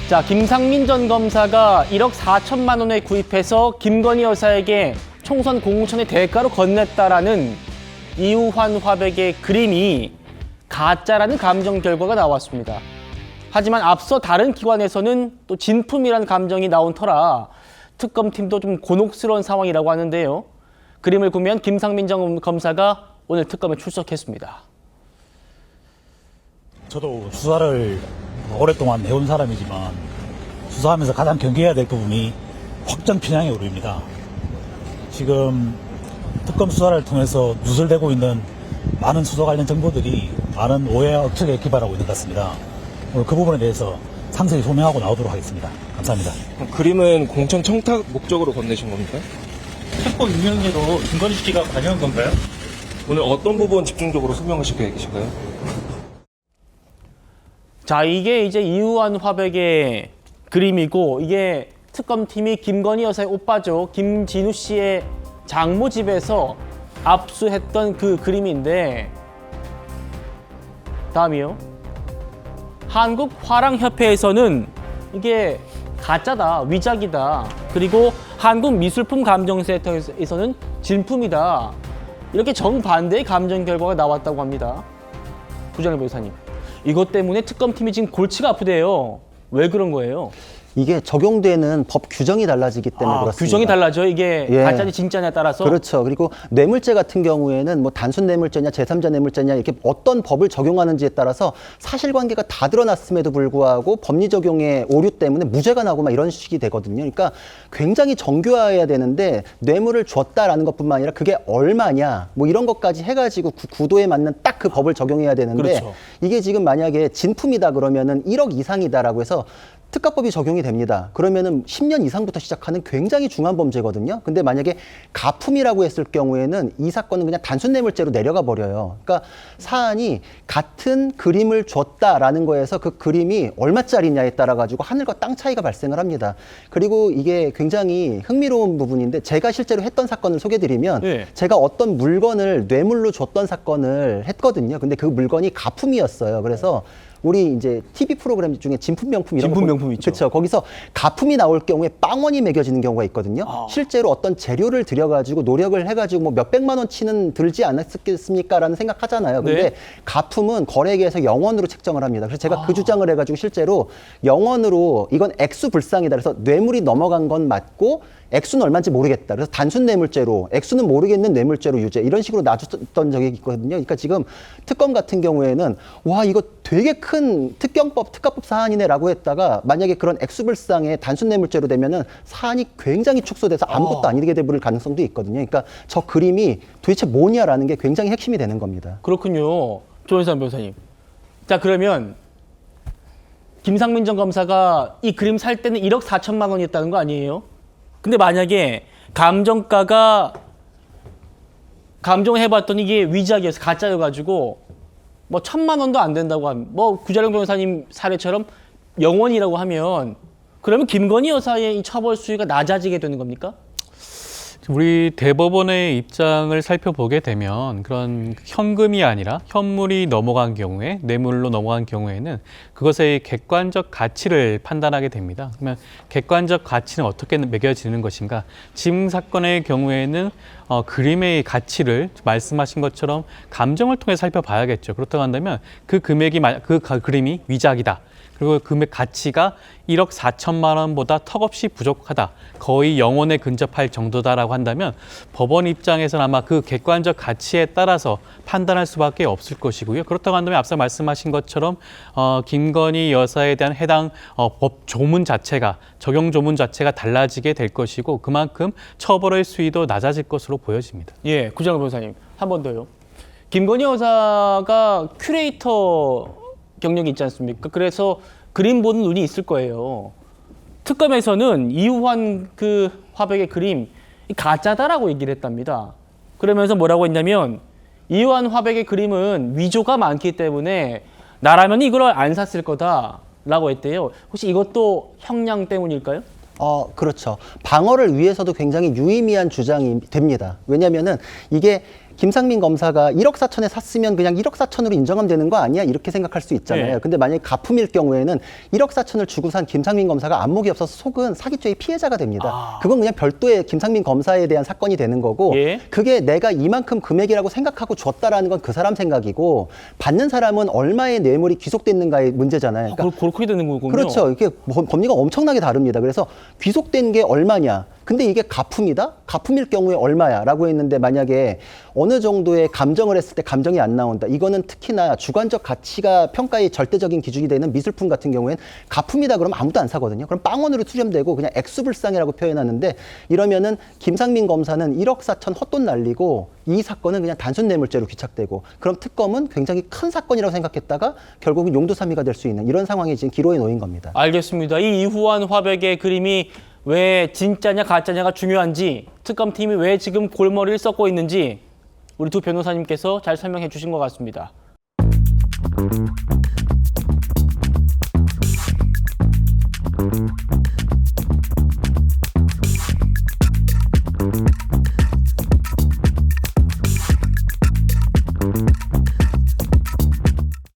자, 김상민 전 검사가 1억 4천만 원에 구입해서 김건희 여사에게 총선 공천의 대가로 건넸다라는 이우환 화백의 그림이 가짜라는 감정 결과가 나왔습니다. 하지만 앞서 다른 기관에서는 또 진품이라는 감정이 나온 터라 특검팀도 좀 곤혹스러운 상황이라고 하는데요. 그림을 구매한 김상민 전 검사가 오늘 특검에 출석했습니다. 저도 수사를 오랫동안 해온 사람이지만 수사하면서 가장 경계해야 될 부분이 확정 편향의 오류입니다. 지금 특검 수사를 통해서 누설되고 있는 많은 수사 관련 정보들이 많은 오해와 억측에 기반하고 있는 것 같습니다. 오늘 그 부분에 대해서 상세히 소명하고 나오도록 하겠습니다. 감사합니다. 그림은 공천 청탁 목적으로 건네신 겁니까? 특검 임명제로 김건희 씨가 관여한 건가요? 오늘 어떤 부분 집중적으로 소명하실 계획이신가요? 자, 이게 이제 이우환 화백의 그림이고, 이게 특검팀이 김건희 여사의 오빠죠. 김진우 씨의 장모 집에서 압수했던 그 그림인데, 다음이요. 한국화랑협회에서는 이게 가짜다, 위작이다. 그리고 한국미술품감정센터에서는 진품이다. 이렇게 정반대의 감정 결과가 나왔다고 합니다. 부장님 변호사님, 이것 때문에 특검팀이 지금 골치가 아프대요. 왜 그런 거예요? 이게 적용되는 법 규정이 달라지기 때문에 그렇습니다. 규정이 달라져? 이게 예. 가짜냐 진짜냐에 따라서? 그렇죠. 그리고 뇌물죄 같은 경우에는 뭐 단순 뇌물죄냐 제3자 뇌물죄냐 이렇게 어떤 법을 적용하는지에 따라서 사실관계가 다 드러났음에도 불구하고 법리 적용의 오류 때문에 무죄가 나고 막 이런 식이 되거든요. 그러니까 굉장히 정교화해야 되는데 뇌물을 줬다라는 것뿐만 아니라 그게 얼마냐 뭐 이런 것까지 해가지고 구도에 맞는 딱 그 법을 적용해야 되는데 그렇죠. 이게 지금 만약에 진품이다 그러면은 1억 이상이다라고 해서 특가법이 적용이 됩니다. 그러면은 10년 이상부터 시작하는 굉장히 중한 범죄거든요. 근데 만약에 가품이라고 했을 경우에는 이 사건은 그냥 단순 뇌물죄로 내려가 버려요. 그러니까 사안이 같은 그림을 줬다라는 거에서 그 그림이 얼마짜리냐에 따라 가지고 하늘과 땅 차이가 발생을 합니다. 그리고 이게 굉장히 흥미로운 부분인데 제가 실제로 했던 사건을 소개드리면 네. 제가 어떤 물건을 뇌물로 줬던 사건을 했거든요. 근데 그 물건이 가품이었어요. 그래서 우리 이제 TV 프로그램 중에 진품 명품 이런 진품 명품 있죠. 그렇죠. 거기서 가품이 나올 경우에 빵원이 매겨지는 경우가 있거든요. 실제로 어떤 재료를 들여가지고 노력을 해가지고 뭐 몇백만 원치는 들지 않았겠습니까라는 생각하잖아요. 근데 네. 가품은 거래계에서 영원으로 책정을 합니다. 그래서 제가 그 주장을 해가지고 실제로 영원으로 이건 액수불상이다. 그래서 뇌물이 넘어간 건 맞고 액수는 얼마인지 모르겠다. 그래서 단순 뇌물죄로 액수는 모르겠는 뇌물죄로 유죄 이런 식으로 놔줬던 적이 있거든요. 그러니까 지금 특검 같은 경우에는 와 이거 되게 큰 특가법 사안이네라고 했다가 만약에 그런 액수불상의 단순 뇌물죄로 되면은 사안이 굉장히 축소돼서 아무것도 아니게 돼버릴 가능성도 있거든요. 그러니까 저 그림이 도대체 뭐냐라는 게 굉장히 핵심이 되는 겁니다. 그렇군요. 조현상 변호사님. 자, 그러면 김상민 전 검사가 이 그림 살 때는 1억 4천만 원이었다는 거 아니에요? 근데 만약에 감정가가 감정해봤더니 이게 위작이어서 가짜여가지고 뭐 1,000만 원도 안 된다고 하면 뭐 구자룡 변호사님 사례처럼 0원이라고 하면 그러면 김건희 여사의 이 처벌 수위가 낮아지게 되는 겁니까? 우리 대법원의 입장을 살펴보게 되면 그런 현금이 아니라 현물이 넘어간 경우에 뇌물로 넘어간 경우에는 그것의 객관적 가치를 판단하게 됩니다. 그러면 객관적 가치는 어떻게 매겨지는 것인가? 지금 사건의 경우에는 그림의 가치를 말씀하신 것처럼 감정을 통해 살펴봐야겠죠. 그렇다고 한다면 그 금액이 그 그림이 위작이다. 그리고 금액 가치가 1억 4천만 원보다 턱없이 부족하다. 거의 0원에 근접할 정도다라고 한다면 법원 입장에서는 아마 그 객관적 가치에 따라서 판단할 수밖에 없을 것이고요. 그렇다고 한다면 앞서 말씀하신 것처럼 김건희 여사에 대한 해당 법 조문 자체가 적용 조문 자체가 달라지게 될 것이고 그만큼 처벌의 수위도 낮아질 것으로 보여집니다. 예, 구자룡 변호사님 한 번 더요. 김건희 여사가 큐레이터 경력이 있지 않습니까? 그래서 그림 보는 눈이 있을 거예요. 특검에서는 이우환 화백의 그림 가짜다라고 얘기를 했답니다. 그러면서 뭐라고 했냐면 이우환 화백의 그림은 위조가 많기 때문에 나라면 이걸 안 샀을 거다라고 했대요. 혹시 이것도 형량 때문일까요? 그렇죠. 방어를 위해서도 굉장히 유의미한 주장이 됩니다. 왜냐면은 이게 김상민 검사가 1억 4천에 샀으면 그냥 1억 4천으로 인정하면 되는 거 아니야? 이렇게 생각할 수 있잖아요. 네. 근데 만약에 가품일 경우에는 1억 4천을 주고 산 김상민 검사가 안목이 없어서 속은 사기죄의 피해자가 됩니다. 그건 그냥 별도의 김상민 검사에 대한 사건이 되는 거고 예. 그게 내가 이만큼 금액이라고 생각하고 줬다라는 건 그 사람 생각이고 받는 사람은 얼마의 뇌물이 귀속됐는가의 문제잖아요. 그러니까 그렇게 되는 거군요. 그렇죠. 이게 법리가 엄청나게 다릅니다. 그래서 귀속된 게 얼마냐. 근데 이게 가품이다? 가품일 경우에 얼마야? 라고 했는데 만약에 어느 정도의 감정을 했을 때 감정이 안 나온다. 이거는 특히나 주관적 가치가 평가의 절대적인 기준이 되는 미술품 같은 경우엔 가품이다 그러면 아무도 안 사거든요. 그럼 빵원으로 수렴되고 그냥 액수불상이라고 표현하는데 이러면은 김상민 검사는 1억 4천 헛돈 날리고 이 사건은 그냥 단순 뇌물죄로 귀착되고 그럼 특검은 굉장히 큰 사건이라고 생각했다가 결국은 용도삼이가 될 수 있는 이런 상황이 지금 기로에 놓인 겁니다. 알겠습니다. 이 이후한 화백의 그림이 왜 진짜냐 가짜냐가 중요한지 특검팀이 왜 지금 골머리를 썩고 있는지 우리 두 변호사님께서 잘 설명해 주신 것 같습니다.